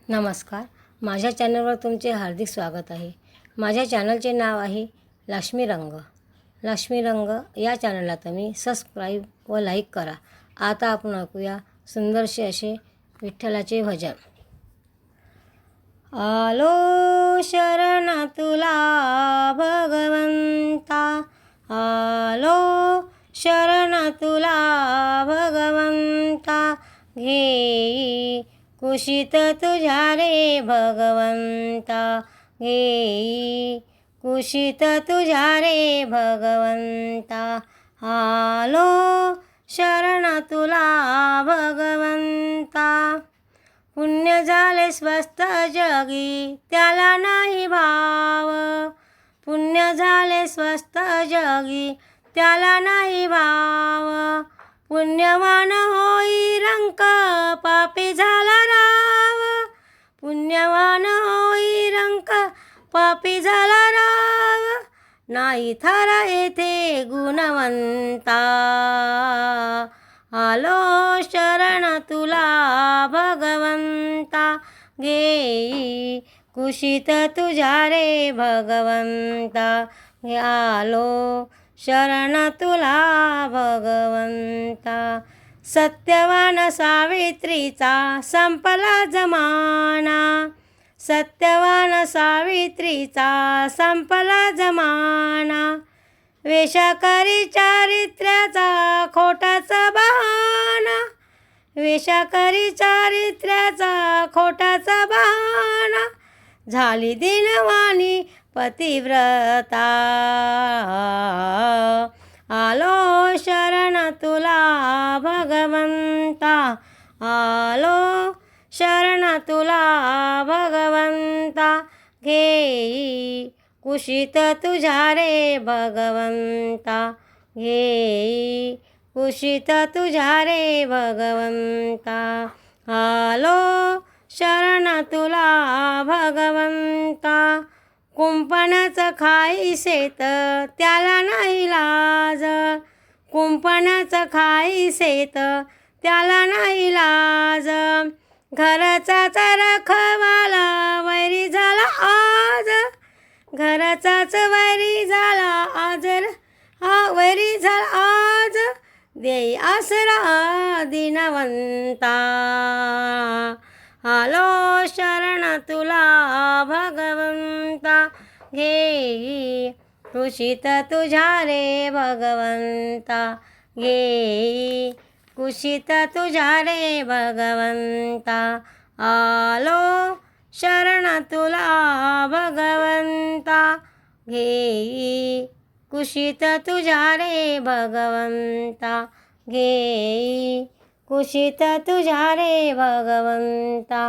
नमस्कार. माझ्या चॅनलवर तुमचे हार्दिक स्वागत आहे. माझ्या चॅनलचे नाव आहे लक्ष्मी रंग. लक्ष्मी रंग या चॅनलला तुम्ही सबस्क्राईब व लाईक करा. आता आपण ऐकूया सुंदरसे असे विठ्ठलाचे भजन. आलो शरण तुला भगवंता, आलो शरण तुला भगवंता, घेई कुशीत तुझ्या रे भगवंता, घेई कुशीत तुझ्या रे भगवंता. आलो शरण तुला भगवंता, पुण्य झाले स्वस्त जगी त्याला नाही भाव, पुण्य झाले स्वस्त जगी त्याला नाही भाव. पुण्यवान होई रंक पापी झाला राव, पुण्यवान होई रंक पापी झाला राव. नाही थर येथे गुणवंता, आलो शरण तुला भगवंता, घेई कुशीत तुझ्या रे भगवंता. आलो शरण तुला भगवंता. सत्यवान सावित्रीचा संपला जमाना, सत्यवान सावित्रीचा संपला जमाना. वेशाकरी चारित्र्याचा खोटाचा बहाणा, वेशाकरी चारित्र्याचा खोटाचा बहाणा. झाली दिनवाणी पतिव्रता, आलो शरण तुला भगवंता, आलो शरण तुला भगवंता. घेई कुशीत तुझ्या रे भगवंता, घेई कुशीत तुझ्या रे भगवंता. आलो शरण तुला भगवंता. कुंपणाचं खाईसेत त्याला नाही लाज, कुंपणाचं खाईसेत त्याला नाही लाज. घरचाच रखवाला वैरी झाला आज, घरचाच वैरी झाला आज, वैरी झाला आज. देई आसरा दिनवंता, आलो शरण तुला भगवंता. घेई कुशीत तुझ्या रे भगवंता, घेई कुशीत तुझ्या रे भगवंता. आलो शरण तुला भगवंता, घेई कुशीत तुझ्या रे भगवंता, घेई कुशीत तुझ्या रे भगवंता.